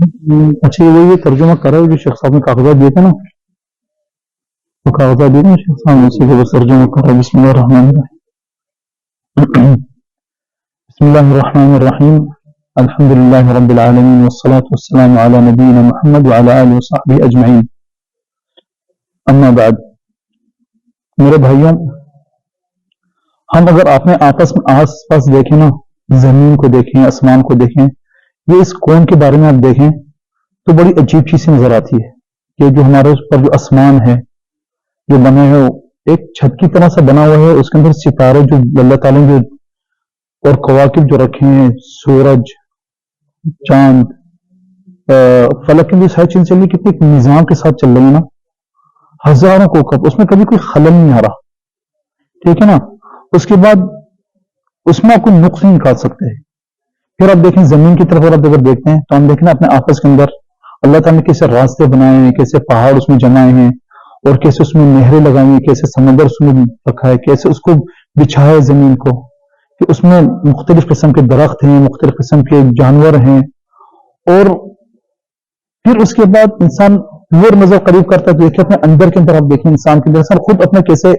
اچھا یہ ترجمہ کرا ہے جو شیخ صاحب نے کاغذات دیے تھے نا، وہ کاغذات دیے تھے نا شیخ صاحب نے، اسی کو ترجمہ کرا. بسم اللہ الرحمن الرحیم. بسم اللہ الرحمن الرحیم. الحمد للہ رب العالمین والصلاة والسلام علی نبینا محمد وعلی آلہ وصحبہ اجمعین. اما بعد، میرے بھائیوں، ہم اگر اپنے آپس میں آس پاس دیکھیں نا، زمین کو دیکھیں، آسمان کو دیکھیں، یہ اس کون کے بارے میں آپ دیکھیں تو بڑی عجیب چیز نظر آتی ہے کہ جو ہمارے اوپر جو آسمان ہے جو بنا ہے، ایک چھت کی طرح سے بنا ہوا ہے. اس کے اندر ستارے جو اللہ تعالیٰ نے جو اور کواکب جو رکھے ہیں، سورج، چاند، فلک کے بھی ساری چیزیں چل رہی، کتنے ایک نظام کے ساتھ چل رہی ہیں نا، ہزاروں کوکب، اس میں کبھی کوئی خلل نہیں آ رہا. ٹھیک ہے نا. اس کے بعد اس میں آپ کوئی نقص نہیں نکال سکتے. پھر آپ دیکھیں زمین کی طرف، اور آپ اگر دیکھتے ہیں تو ہم دیکھیں اپنے آپس کے اندر اللہ تعالیٰ نے کیسے راستے بنائے ہیں، کیسے پہاڑ اس میں جمائے ہیں، اور کیسے اس میں نہریں لگائی ہیں، کیسے سمندر اس میں رکھا ہے، کیسے اس کو بچھایا ہے زمین کو، کہ اس میں مختلف قسم کے درخت ہیں، مختلف قسم کے جانور ہیں. اور پھر اس کے بعد انسان اور نظر قریب کرتا ہے تو دیکھیں اپنے اندر کے اندر، آپ دیکھیں انسان کے اندر، انسان خود اپنا کیسے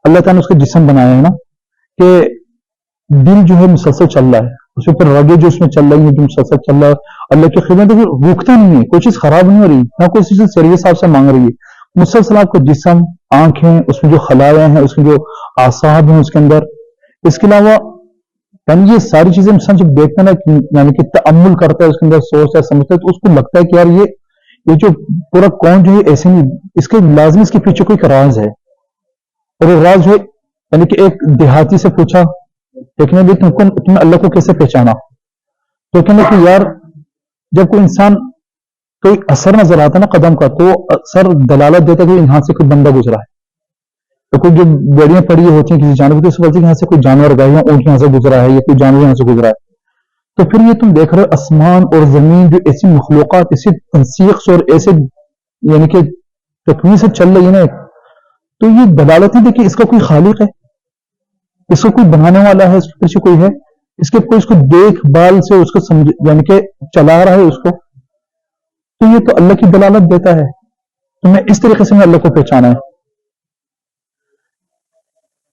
اللہ تعالیٰ نے اس کا جسم بنایا ہے نا، کہ دل جو ہے مسلسل چل رہا ہے، اس کے اوپر رگیں جو اس میں چل رہی ہیں جو مسلسل چل رہا ہے. اللہ کی خدمت روکتا نہیں ہے، کوئی چیز خراب نہیں ہو رہی، نہ کوئی چیز سیریس آپ سے مانگ رہی ہے. مسلسل آپ کو جسم، آنکھیں، اس میں جو خلایا ہیں، اس میں جو اعصاب ہیں اس کے اندر، اس کے علاوہ یعنی یہ ساری چیزیں انسان جب دیکھتا ہے نا، یعنی کہ تأمل کرتا ہے، اس کے اندر سوچتا ہے، سمجھتا ہے، تو اس کو لگتا ہے کہ یار یہ جو پورا کون جو ہے ایسے نہیں، اس کے لازمی اس کے پیچھے کوئی راز ہے. اور وہ راز جو ہے یعنی کہ ایک دیہاتی سے پوچھا دیکھنے بھی تم نے اللہ کو کیسے پہچانا، تو کہنے کہ یار جب کوئی انسان کوئی اثر نظر آتا ہے نا قدم کا، تو اثر دلالت دیتا ہے کہ یہاں سے کوئی بندہ گزرا ہے. تو کوئی جو بیڑیاں پڑی ہوتی ہیں کسی جانور کی، اس وجہ یہاں سے کوئی جانور گیا، اونٹ یہاں سے گزرا ہے، یا کوئی جانور یہاں سے گزرا ہے. تو پھر یہ تم دیکھ رہے ہو آسمان اور زمین جو ایسی مخلوقات ایسی تنسیق سے اور ایسے یعنی کہ تکمیل سے چل رہی ہے نا، تو یہ دلالت ہے کہ اس کا کوئی خالق ہے، اس کو کوئی بنانے والا ہے، اس کے پیچھے کوئی ہے، اس کے کوئی اس کو دیکھ بھال سے اس کو یعنی کہ چلا رہا ہے اس کو. تو یہ تو اللہ کی دلالت دیتا ہے. تو میں اس طریقے سے میں اللہ کو پہچانا ہے.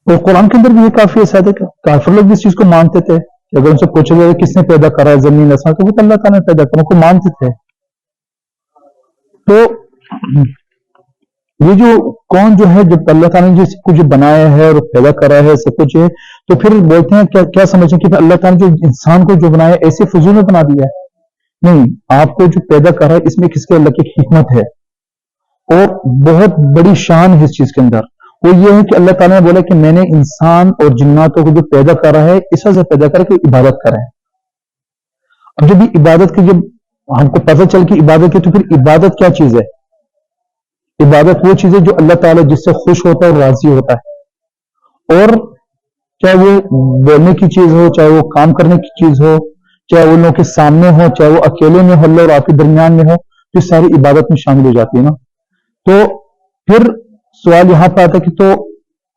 اور قرآن کے اندر بھی یہ کافی ایسا ہے کہ کافر لوگ بھی اس چیز کو مانتے تھے کہ اگر ان سے پوچھا جائے کس نے پیدا کرا ہے زمین ایسا، تو وہ تو اللہ تعالیٰ نے پیدا کرا، کو مانتے تھے. تو یہ جو کون جو ہے جب اللہ تعالیٰ نے سب کچھ بنایا ہے اور پیدا کرا ہے سب کچھ ہے، تو پھر بولتے ہیں کیا سمجھیں کہ اللہ تعالیٰ نے جو انسان کو جو بنایا ایسے فضول میں بنا دیا ہے؟ نہیں، آپ کو جو پیدا کرا ہے اس میں کس کے اللہ کی حکمت ہے، اور بہت بڑی شان ہے اس چیز کے اندر. وہ یہ ہے کہ اللہ تعالیٰ نے بولا کہ میں نے انسان اور جناتوں کو جو پیدا کرا ہے اس وجہ سے پیدا کرا کہ عبادت کریں. اب جب یہ عبادت کی جب ہم کو پتہ چل کہ عبادت کی، تو پھر عبادت کیا چیز ہے؟ عبادت وہ چیز ہے جو اللہ تعالیٰ جس سے خوش ہوتا ہے اور راضی ہوتا ہے. اور چاہے وہ بولنے کی چیز ہو، چاہے وہ کام کرنے کی چیز ہو، چاہے وہ لوگوں کے سامنے ہو، چاہے وہ اکیلے میں ہو اللہ اور آپ کے درمیان میں ہو، تو ساری عبادت میں شامل ہو جاتی ہے نا. تو پھر سوال یہاں پہ آتا ہے کہ تو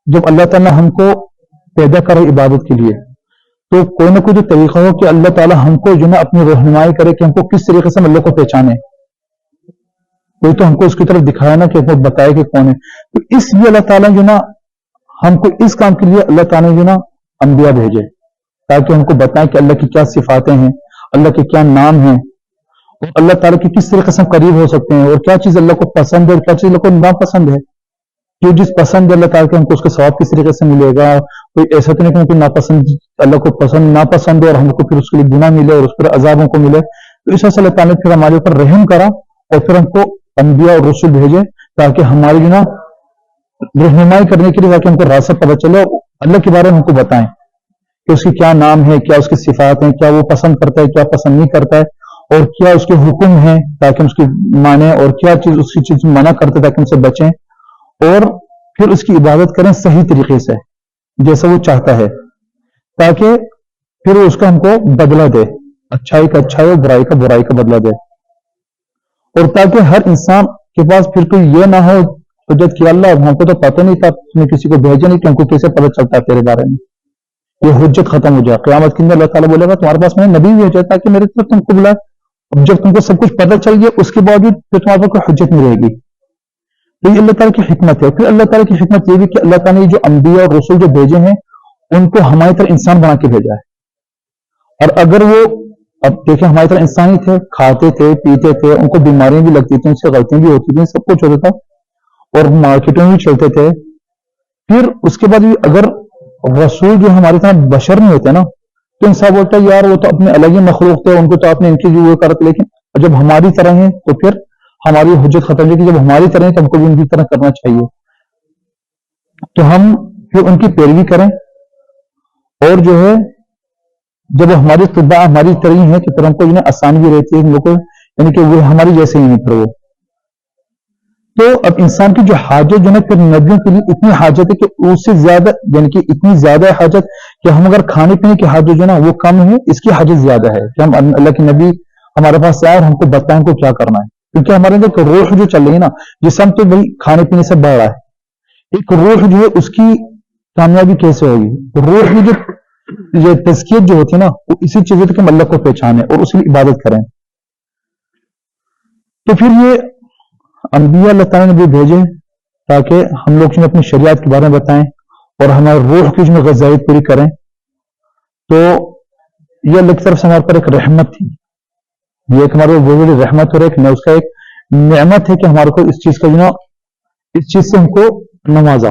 جب اللہ تعالیٰ ہم کو پیدا کرے عبادت کے لیے، تو کوئی نہ کوئی جو طریقہ ہو کہ اللہ تعالیٰ ہم کو جو نا اپنی رہنمائی کرے کہ ہم کو کس طریقے سے ہم اللہ کو پہچانے. کوئی تو ہم کو اس کی طرف دکھایا نا، کہ ہم کو بتائے کہ کون ہے. تو اس لیے اللہ تعالیٰ جو نا ہم کو اس کام کے لیے اللہ تعالیٰ جو نا انبیاء بھیجے، تاکہ ہم کو بتائیں کہ اللہ کی کیا صفاتیں ہیں، اللہ کے کیا نام ہیں، اور اللہ تعالیٰ کی کس طریقے سے ہم قریب ہو سکتے ہیں، اور کیا چیز اللہ کو پسند ہے اور کیا چیز اللہ کو ناپسند ہے. جو جس پسند ہے اللہ تعالیٰ کے ہم کو اس کا ثواب کس طریقے سے ملے گا. کوئی ایسا تو نہیں کہ کوئی ناپسند اللہ کو پسند ناپسند ہے اور ہم کو پھر اس کے لیے گناہ ملے اور اس پر عذابوں کو ملے. تو اس وجہ سے اللہ تعالیٰ نے پھر ہمارے اوپر رحم کرا اور پھر ہم کو انبیاء اور رسول بھیجے، تاکہ ہماری جو نا رہنمائی کرنے کے لیے، تاکہ ہم کو راستہ پتہ چلے اور اللہ کے بارے میں ہم کو بتائیں کہ اس کی کیا نام ہے، کیا اس کی صفات ہیں، کیا وہ پسند کرتا ہے، کیا پسند نہیں کرتا ہے، اور کیا اس کے حکم ہیں تاکہ ہم اس کی مانیں، اور کیا چیز اس کی چیز منع کرتے ہیں تاکہ ہم سے بچیں، اور پھر اس کی عبادت کریں صحیح طریقے سے جیسا وہ چاہتا ہے، تاکہ پھر اس کا ہم کو بدلہ دے، اچھائی کا اچھائی اور برائی کا برائی کا بدلہ دے. اور تاکہ ہر انسان کے پاس پھر کوئی یہ نہ ہو حجت کہ اللہ ہم کو تو پتہ نہیں تھا، اس نے کسی کو بھیجا نہیں کہ ہم کو کیسے پتہ چلتا ہے تیرے بارے میں. یہ حجت ختم ہو جائے. قیامت کے اندر اللہ تعالیٰ بولے گا تمہارے پاس میں نے نبی بھیجا تاکہ میری طرف تم کو بلائے، اب جب تم کو سب کچھ پتہ چل گیا اس کے باوجود پھر تمہارے پاس کوئی حجت نہیں رہے گی. تو یہ اللہ تعالیٰ کی حکمت ہے. پھر اللہ تعالیٰ کی حکمت یہ بھی کہ اللہ تعالیٰ نے جو انبیاء اور رسول جو بھیجے ہیں ان کو ہماری طرح انسان بنا کے بھیجا ہے. اور اگر وہ اب دیکھیں ہماری طرح انسان ہی تھے, کھاتے تھے پیتے تھے, ان کو بیماریاں بھی لگتی تھیں, ان سے غلطیاں بھی ہوتی تھیں, سب کچھ ہوتا تھا, اور مارکیٹوں میں بھی چلتے تھے. پھر اس کے بعد بھی اگر رسول جو ہماری طرح بشر نہیں ہوتے نا تو انسان بولتا ہے یار وہ تو اپنے الگ ہی مخلوق تھے, ان کو تو آپ نے ان کی جو کرتے, لیکن جب ہماری طرح ہیں تو پھر ہماری حجت ختم ہے کہ جب ہماری طرح ہیں تو ہم کو بھی ان کی طرح کرنا چاہیے. تو ہم پھر ان کی پیروی کریں, اور جو ہے جب ہماری اتباع ہماری طرح ہے تو پھر ہم کو آسانی بھی رہتی ہے, ہم لوگ کو یعنی کہ وہ ہماری جیسے ہی نہیں پھر وہ. تو اب انسان کی جو حاجت جو ہے پھر نبیوں کے لیے اتنی حاجت ہے کہ اس سے زیادہ یعنی کہ اتنی زیادہ حاجت کہ ہم اگر کھانے پینے کی حاجت جو ہے نا وہ کم ہے, اس کی حاجت زیادہ ہے کہ ہم اللہ کے نبی ہمارے پاس آئے اور ہم کو بتائیں کو کیا کرنا ہے. کیونکہ ہمارے اندر روح جو چل رہی ہے نا, جسم تو وہی کھانے پینے سے بڑھ رہا ہے, ایک روح جو ہے اس کی کامیابی کیسے ہوگی. روح کی جو تزکیت جو ہوتی ہے نا وہ اسی چیز کہ ہم اللہ کو پہچانے اور اس کی عبادت کریں. تو پھر یہ انبیاء اللہ تعالیٰ نے بھی بھیجے تاکہ ہم لوگ جو اپنی شریعت کے بارے میں بتائیں اور ہمارے روح کی جو غذائیت پوری کریں. تو یہ اللہ کی طرف سے ہمارے پر ایک رحمت تھی, یہ ایک ہمارے بہت بڑی رحمت اور ایک اس کا ایک نعمت ہے کہ ہمارے کو اس چیز کا جو اس چیز سے ہم کو نوازا.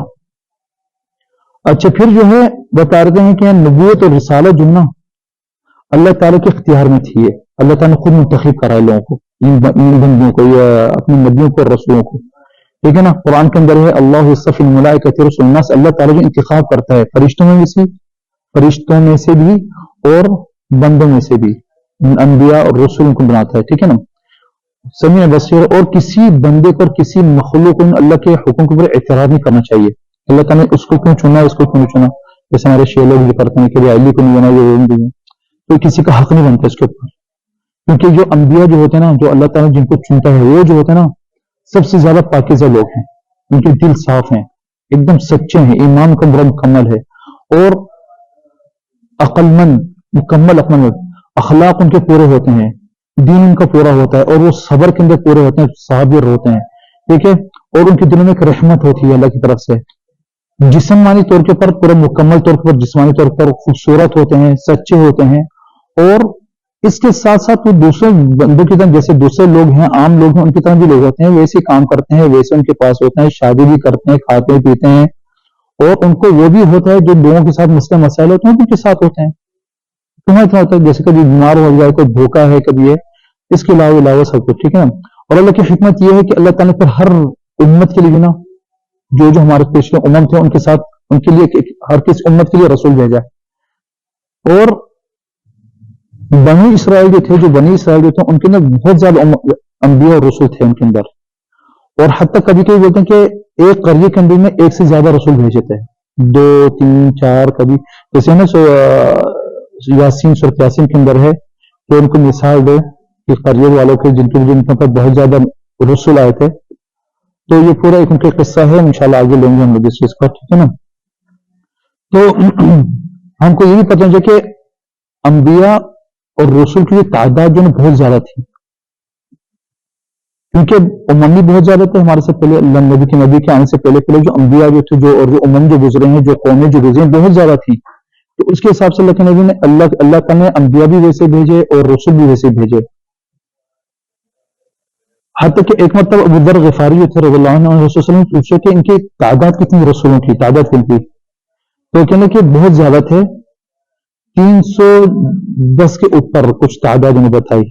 اچھا پھر جو ہے بتا رہے ہیں کہ نبوت اور رسالت جو نا اللہ تعالیٰ کے اختیار میں تھی, اللہ تعالیٰ نے خود منتخب کرا ہے لوگوں کو, ان بندیوں کو یا اپنے نبیوں کو اور رسولوں کو. ٹھیک ہے نا, قرآن کے اندر ہے اللہ یصطفی الملائکۃ رسلا الناس, اللہ تعالیٰ جو انتخاب کرتا ہے فرشتوں میں سے بھی اور بندوں میں سے بھی, انبیاء اور رسولوں کو بناتا ہے. ٹھیک ہے نا, سمیع بصیر, اور کسی بندے کو اور کسی مخلوق کو اللہ کے حکم کے اوپر اعتراض نہیں کرنا چاہیے. اللہ تعالیٰ نے اس کو کیوں چنا, اس کو کیوں نہیں چنا, جیسے ہمارے شیعہ لوگ یہ کرتے ہیں کہ علی کو نہیں بنا, یہ تو کسی کا حق نہیں بنتا اس کے اوپر. کیونکہ جو انبیاء جو ہوتے ہیں نا, جو اللہ تعالیٰ جن کو چنتا ہے وہ جو ہوتے ہیں نا سب سے زیادہ پاکیزہ لوگ ہیں, ان کے دل صاف ہیں, ایک دم سچے ہیں, ایمان کا بڑا مکمل ہے, اور عقل مند مکمل عقل مند, اخلاق ان کے پورے ہوتے ہیں, دین ان کا پورا ہوتا ہے, اور وہ صبر کے اندر پورے ہوتے ہیں, صابر ہوتے ہیں. ٹھیک ہے, اور ان کے دلوں میں ایک رحمت ہوتی ہے اللہ کی طرف سے. جسمانی طور کے پر پورا مکمل طور پر جسمانی طور پر خوبصورت ہوتے ہیں, سچے ہوتے ہیں, اور اس کے ساتھ ساتھ وہ دوسرے بندوں کی طرح جیسے دوسرے لوگ ہیں, عام لوگ ہیں, ان کی طرح بھی لوگ ہوتے ہیں, ویسے کام کرتے ہیں, ویسے ان کے پاس ہوتے ہیں, شادی بھی کرتے ہیں, کھاتے پیتے ہیں, اور ان کو وہ بھی ہوتا ہے جو لوگوں کے ساتھ مسئلے مسائل ہوتے ہیں ان کے ساتھ ہوتے ہیں. تمہیں اتنا ہوتا ہے جیسے کبھی بیمار ہو جائے, کوئی بھوکا ہے, کبھی ہے, اس کے علاوہ سب کچھ. ٹھیک ہے نا, اور اللہ کی حکمت یہ ہے کہ اللہ تعالیٰ نے پھر ہر امت کے لیے نا جو ہمارے پچھلے امم تھے ان کے ساتھ ان کے لیے ہر کس امت کے لیے رسول بھیجا. اور بنی اسرائیل جو تھے, جو بنی اسرائیل جو تھے ان کے اندر بہت زیادہ انبیاء اور رسول تھے ان کے اندر, اور حتیٰ کبھی کبھی بولتے ہیں کہ ایک قریے کے اندر میں ایک سے زیادہ رسول بھیجے تھے, 2 3 4 کبھی, جیسے نا یاسین سورۃ یاسین کے اندر ہے کہ ان کو مثال دو کہ قریے والوں کے جن کے پر بہت زیادہ رسول آئے تھے. تو یہ پورا ایک ان کا قصہ ہے, انشاءاللہ آگے لیں گے ہم لوگ اس چیز کا. ٹھیک ہے نا, تو ہم کو یہ بھی پتہ ہے کہ انبیاء اور رسول کی تعداد جو ہے بہت زیادہ تھی, کیونکہ امم بھی بہت زیادہ تھے ہمارے سے پہلے, اللہ نبی کے آنے سے پہلے جو انبیاء جو تھے جو اور جو امم جو گزرے ہیں, جو قومیں جو گزرے ہیں بہت زیادہ تھی. تو اس کے حساب سے اللہ کے نبی نے اللہ تعالیٰ نے انبیاء بھی ویسے بھیجے اور رسول بھی ویسے بھیجے. حتیٰ کہ ایک مرتبہ ابو ذر غفاری جو تھے رضی اللہ عنہ, رسول صلی اللہ علیہ وسلم پوچھے کہ ان کی تعداد کتنی, رسولوں کی تعداد کتنی تھی, تو کہنے کہ بہت زیادہ تھے, 310 کے اوپر کچھ تعداد انہیں بتائی.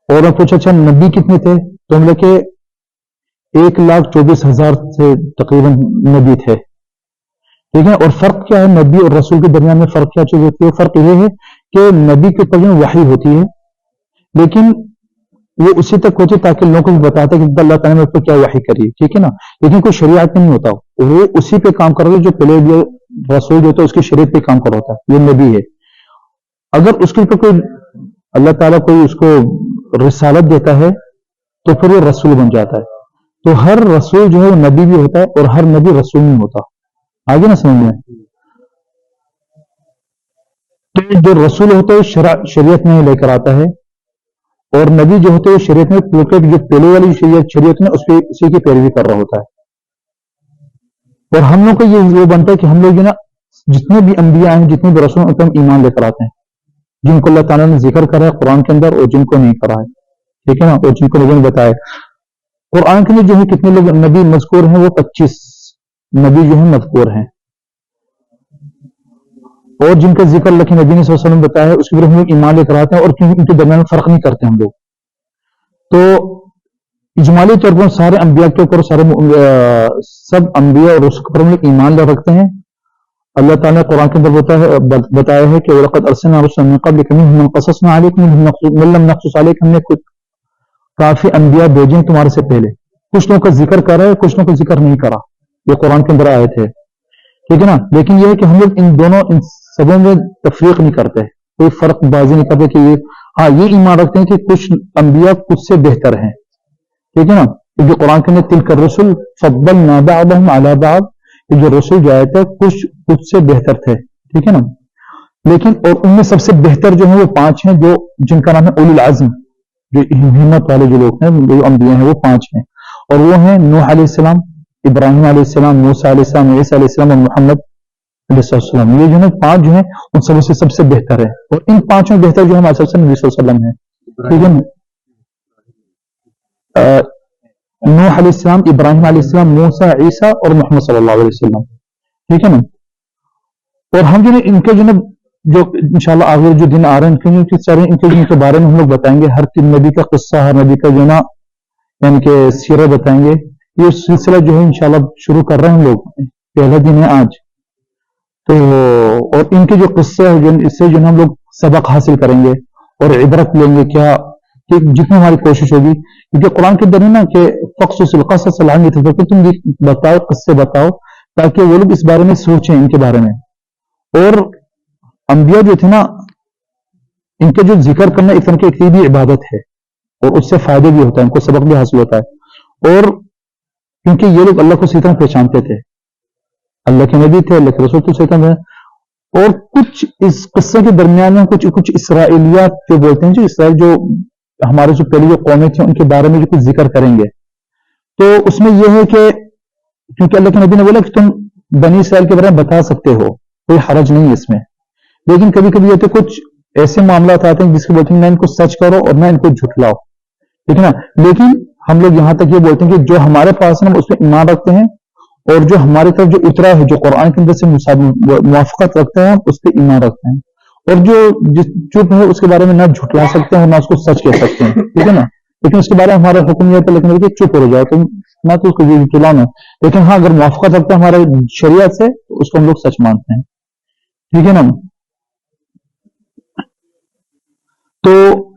اور میں پوچھا اچھا نبی کتنے تھے, تو ہم لوگ 1,24,000 سے تقریباً نبی تھے. ٹھیک ہے, اور فرق کیا ہے نبی اور رسول کے درمیان میں, فرق کیا چیز ہوتی ہے؟ فرق یہ ہے کہ نبی کے اوپر وحی ہوتی ہے, لیکن وہ اسی تک ہوتی تاکہ لوگوں کو بھی بتاتا ہے کہ اللہ تعالیٰ نے اس پہ کیا وحی کری. ٹھیک ہے نا, لیکن کوئی شریعت میں نہیں ہوتا, وہ اسی پہ کام کر رہا ہے جو پہلے جو رسول جو ہوتا ہے اس کی شریعت پہ کام کر رہا ہوتا ہے, یہ نبی ہے. اگر اس کے اوپر کوئی اللہ تعالیٰ کوئی اس کو رسالت دیتا ہے تو پھر وہ رسول بن جاتا ہے. تو ہر رسول جو ہے وہ نبی بھی ہوتا ہے اور ہر نبی رسول نہیں ہوتا. آگے نا سمجھ میں, تو جو رسول ہوتا ہے شریعت میں لے کر آتا ہے, اور نبی جو ہوتے ہیں شریعت میں جو پہلے والی شریعت میں اسی کی پیروی کر رہا ہوتا ہے. اور ہم لوگ کا یہ بنتا ہے کہ ہم لوگ جو نا جتنے بھی انبیاء ہیں جتنے بھی رسول ہیں ان پر ہم ایمان لے کر آتے ہیں, جن کو اللہ تعالیٰ نے ذکر کرا ہے قرآن کے اندر اور جن کو نہیں کرا ہے, ٹھیک ہے نا, اور جن کو لوگوں نے بتایا. قرآن کے اندر جو ہے کتنے لوگ نبی مذکور ہیں, وہ 25 نبی جو ہیں مذکور ہیں, اور جن کا ذکر اللہ کے نبی نے صلی اللہ علیہ وسلم بتایا ہے اس کے اوپر ہم لوگ ایمان لے کر آتے ہیں, اور ان کے درمیان فرق نہیں کرتے ہم لوگ. تو اجمالی طور پر سارے انبیاء کے اوپر سب انبیاء اور رسول پر ہم لوگ ایمان لے رکھتے ہیں. اللہ تعالیٰ نے قرآن کے اندر بتایا ہے کہ وَلَقَدْ أَرْسَلْنَا رُسُلًا مِّن قَبْلِكَ مِنْهُمْ مَنْ قَصَصْنَا عَلَيْكَ وَمِنْهُمْ مَن لَّمْ نَقْصُصْ عَلَيْكَ. ہم نے کافی انبیاء بھیجے ہیں تمہارے سے پہلے, کچھ لوگوں کا ذکر کرا ہے کچھ لوگوں کا ذکر نہیں کرا, یہ قرآن کے اندر آئے تھے, ٹھیک ہے نا. لیکن یہ ہے کہ ہم لوگ ان سبوں میں تفریق نہیں کرتے, کوئی فرق بازی نہیں کرتے کہ یہ ایمان رکھتے ہیں کہ کچھ انبیاء کچھ سے بہتر ہیں, ٹھیک ہے نا. کیونکہ قرآن کے اندر تلک الرسل فضلنا بعضهم على بعض, جو رسول جو آئے تھے کچھ سے بہتر تھے, ٹھیک ہے نا. لیکن اور ان میں سب سے بہتر جو ہیں وہ 5 ہیں جو جن کا نام ہے اولو العزم, جو ہمت والے جو لوگ ہیں جو انبیاء ہیں وہ 5 ہیں, اور وہ ہیں نوح علیہ السلام, ابراہیم علیہ السلام, موسیٰ علیہ السلام, عیسیٰ علیہ السلام اور محمد علیہ السلام. یہ جو ہے 5 جو ہیں ان سب سے بہتر ہے, اور ان 5 میں بہتر جو ہے ہمارے نبی صلی اللہ علیہ وسلم ہے, ٹھیک ہے نا. نوح علیہ السلام, ابراہیم علیہ السلام, موسیٰ, عیسیٰ اور محمد صلی اللہ علیہ وسلم, ٹھیک ہے نا. اور ہم جو ان کے جو انشاءاللہ آگے جو دن آ رہے ہیں ان کے بارے میں ہم لوگ بتائیں گے, ہر نبی کا قصہ, ہر نبی کا جو نا یعنی کہ سیرت بتائیں گے. یہ سلسلہ جو ہے انشاءاللہ شروع کر رہے ہیں ہم لوگ, پہلا دن ہے آج. تو اور ان کے جو قصے ہیں اس سے جو ہم لوگ سبق حاصل کریں گے اور عبرت لیں گے, کیا کہ جتنی ہماری کوشش ہوگی, کیونکہ قرآن کے اندر ہے نا کہ فقصص القصص لعلهم يتفکرون, تم بتاؤ قصے بتاؤ تاکہ وہ لوگ اس بارے میں سوچیں ان کے بارے میں. اور انبیاء جو تھے نا ان کے جو ذکر کرنا ایک طرح کی ایک بھی عبادت ہے, اور اس سے فائدے بھی ہوتا ہے, ان کو سبق بھی حاصل ہوتا ہے. اور کیونکہ یہ لوگ اللہ کو صحیح طرح پہچانتے تھے, اللہ کے نبی تھے, اللہ کے رسول صحیح طرح, اور کچھ اس قصے کے درمیان میں کچھ اسرائیلیات جو بولتے ہیں, جو اسرائیل جو ہمارے جو پہلی جو قومیں تھیں ان کے بارے میں جو کچھ ذکر کریں گے. تو اس میں یہ ہے کہ کیونکہ اللہ کے نبی نے بولا کہ تم بنی اسرائیل کے بارے میں بتا سکتے ہو, کوئی حرج نہیں ہے اس میں. لیکن کبھی کبھی ہوتے کچھ ایسے معاملات آتے ہیں جس کے بولتے ہیں نہ ان کو سچ کرو اور نہ ان کو جھٹلاؤ, ٹھیک ہے نا. لیکن ہم لوگ یہاں تک یہ بولتے ہیں کہ جو ہمارے پاس ہم اس پہ ایمان رکھتے ہیں, اور جو ہماری طرف جو اترا ہے جو قرآن کے اندر سے موافقت رکھتے ہیں اس پہ ایمان رکھتے ہیں, اور جو چپ ہے اس کے بارے میں نہ جھٹلا سکتے ہیں اور نہ اس کو سچ کہہ سکتے ہیں, ٹھیک ہے نا. لیکن اس کے بارے میں ہمارا حکم یہ ہے لیکن چپ ہو جائے, تم نہ تو اس کو جھٹلانا, لیکن ہاں اگر موافقت رکھتا ہے ہمارے شریعت سے تو اس کو ہم لوگ سچ مانتے ہیں, ٹھیک ہے نا. تو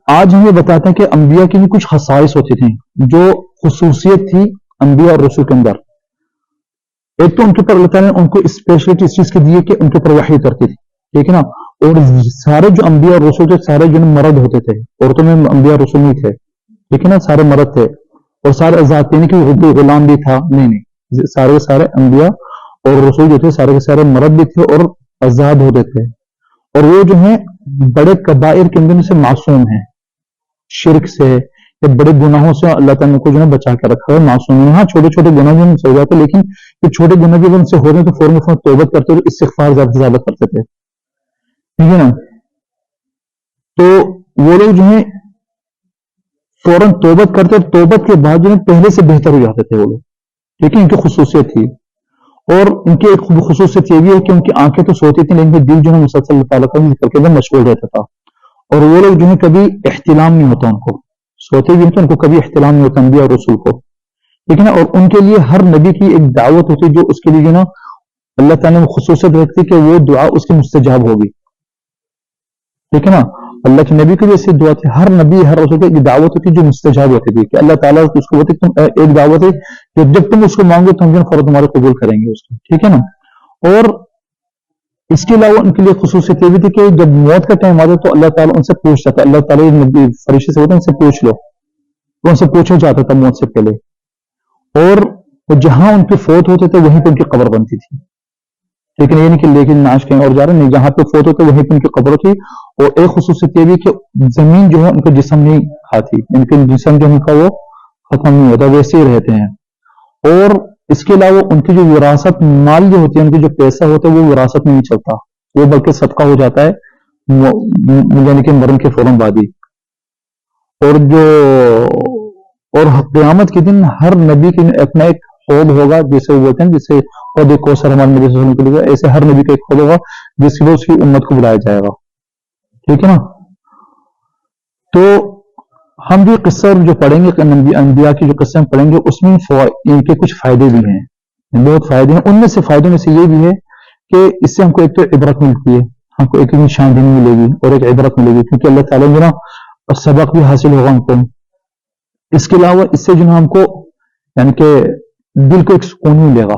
آج ہم یہ بتاتے ہیں کہ انبیاء کی بھی کچھ خصائص ہوتی تھیں, جو خصوصیت تھی انبیاء اور رسول کے اندر. ایک تو ان کے اوپر اللہ تعالیٰ نے ان کو اسپیشلٹی اس چیز کی دی ہے کہ ان کے اوپر وحی کرتی تھی, ٹھیک ہے نا. اور سارے جو انبیاء اور رسول تھے سارے جو مرد ہوتے تھے, عورتوں میں انبیاء اور رسول نہیں تھے, ٹھیک ہے نا, سارے مرد تھے. اور سارے آزاد نہیں کہ غلام بھی تھا, نہیں, سارے انبیاء اور رسول جو تھے سارے کے سارے مرد بھی تھے اور آزاد ہوتے تھے. اور وہ جو ہیں بڑے کبائر کے اندر سے معصوم ہیں, شرک سے یا بڑے گناہوں سے اللہ تعالیٰ کو جو ہے بچا کے رکھا ہے, معصوم ہیں. ہاں چھوٹے چھوٹے گناہ بھی ہو جاتے, لیکن یہ چھوٹے گناہ بھی ان سے ہو رہے ہیں تو فوراً توبت کرتے ہوئے استغفار زیادہ سے زیادہ کرتے تھے, ٹھیک ہے نا. تو وہ لوگ جو ہیں فوراً توبت کرتے, اور توبت کے بعد جو ہے پہلے سے بہتر ہو جاتے تھے وہ لوگ, ٹھیک ہے. ان کی خصوصیت تھی. اور ان کی ایک خصوصیت یہ بھی ہے کہ ان کی آنکھیں تو سوتی تھیں لیکن دل جو ہے مسلسل اللہ تعالیٰ کا ذکر کے اندر مشغول رہتا تھا. اور وہ لوگ جو ہے کبھی احتلام نہیں ہوتا, ان کو سوتے بھی ہیں تو ان کو کبھی احتلام نہیں ہوتا انبیاء اور رسول کو, ٹھیک ہے نا. اور ان کے لیے ہر نبی کی ایک دعوت ہوتی ہے جو اس کے لیے جو نا اللہ تعالیٰ نے خصوصیت رکھتی کہ وہ دعا اس کی مستجاب ہوگی, ٹھیک ہے نا. اللہ کے نبی کی بھی ایسی دعا تھی, ہر نبی ہر رسول کی دعوت ہوتی جو مستجاب ہوتی تھی کہ اللہ تعالیٰ اس کو بولتے تم ایک دعوت ہے کہ جب تم اس کو مانگو تو ہم جو فوراً تمہارے قبول کریں گے اس کو, ٹھیک ہے نا. اور اس کے علاوہ ان کے لیے خصوصیت یہ بھی تھی کہ جب موت کا ٹائم آتا تو اللہ تعالیٰ ان سے پوچھتا تھا, اللہ تعالیٰ نبی فرشتے سے ہوتا ان سے پوچھ لو, تو ان سے پوچھا جاتا تھا موت سے پہلے. اور جہاں ان کے فوت ہوتے تھے وہیں پہ ان کی قبر بنتی تھی, لیکن یہ نہیں کہ لیکن ناش کہیں اور جا رہے ہیں، جہاں پہ فوت ہوتے وہیں پہ ان کی قبر تھی. اور ایک خصوصیت یہ بھی کہ زمین جو ہے ان کا جسم نہیں کھاتی، ان کے جسم جو ان کا وہ ختم نہیں ہوتا، ویسے ہی رہتے ہیں. اور اس کے علاوہ ان کی جو وراثت مال جو ہوتی ہے، ان کی جو پیسہ ہوتا ہے وہ وراثت میں نہیں چلتا، وہ بلکہ صدقہ ہو جاتا ہے یعنی کہ مرن کے فوراً بعد ہی. اور قیامت کے دن ہر نبی کے اپنا ایک حوض ہوگا، جیسے وہ بولتے ہیں جسے خود کوثر ہمارے نبی صلی اللہ علیہ وسلم کے لیے، ایسے ہر نبی کا ایک حوض ہوگا جس کے لیے اس کی امت کو بلایا جائے گا. ٹھیک ہے نا. تو ہم جو قصہ جو پڑھیں گے انبیاء کی جو قصے ہم پڑھیں گے اس میں ان کے کچھ فائدے بھی ہیں، بہت فائدے ہیں. ان میں سے فائدوں میں سے یہ بھی ہے کہ اس سے ہم کو ایک تو عبرت ملتی ہے، ہم کو ایک نشاندہی ملے گی اور ایک عبرت ملے گی، کیونکہ اللہ تعالیٰ جو نا سبق بھی حاصل ہوگا ہم کو. اس کے علاوہ اس سے جو نا ہم کو یعنی کہ دل کو ایک سکون ملے گا،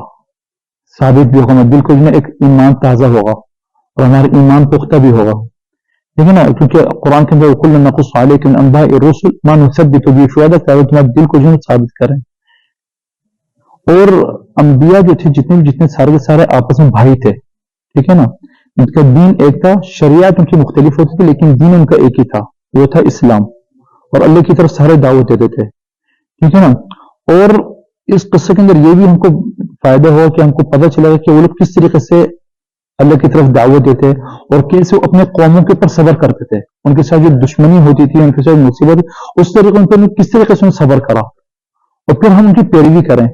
ثابت بھی ہوگا، دل کو جو نا ایک ایمان تازہ ہوگا اور ہمارا ایمان پختہ بھی ہوگا. ٹھیک ہے نا. کیونکہ قرآن کے اندر کل نقص علیک من انباء الرسل ما نثبت به فؤادک، تاکہ تمہارے دل کو جو ہے ثابت کریں. اور انبیاء جو تھے جتنے سارے کے سارے آپس میں بھائی تھے. ٹھیک ہے نا. ان کا دین ایک تھا، شریعت ان کی مختلف ہوتی تھی لیکن دین ان کا ایک ہی تھا، وہ تھا اسلام. اور اللہ کی طرف سارے دعوت دیتے تھے. ٹھیک ہے نا. اور اس قصے کے اندر یہ بھی ہم کو فائدہ ہوا کہ ہم کو پتہ چلا کہ وہ لوگ کس طریقے سے اللہ کی طرف دعوت دیتے اور کیسے وہ اپنے قوموں کے اوپر صبر کرتے تھے. ان کے ساتھ جو دشمنی ہوتی تھی، ان کے ساتھ مصیبت، اس طریقے ان پر کس طریقے سے صبر کرا اور پھر ہم ان کی پیروی کریں.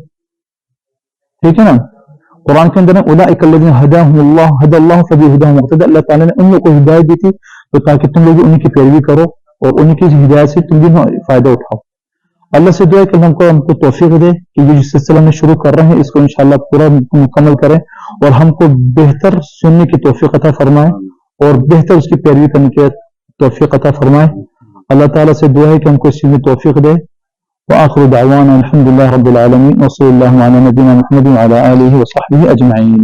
ٹھیک ہے نا. قرآن کے اندر اولئک الذین ھداھم اللہ ھدی اللہ فبھداھم مقتدی، اللہ تعالیٰ نے ان لوگوں کو ہدایت دی تھی تو تاکہ تم لوگ ان کی پیروی کرو اور ان کی ہدایت سے تم بھی فائدہ اٹھاؤ. اللہ سے دعا ہے کہ ہم کو توفیق دے کہ یہ جس سلسلہ میں شروع کر رہے ہیں اس کو انشاءاللہ پورا مکمل کریں اور ہم کو بہتر سننے کی توفیق عطا فرمائے اور بہتر اس کی پیروی کرنے کی توفیق عطا فرمائے. اللہ تعالیٰ سے دعا ہے کہ ہم کو اس چیز میں توفیق دے. وآخر دعوانا الحمد لله رب العالمين وصلى الله على نبينا محمد وعلى آله وصحبه أجمعين.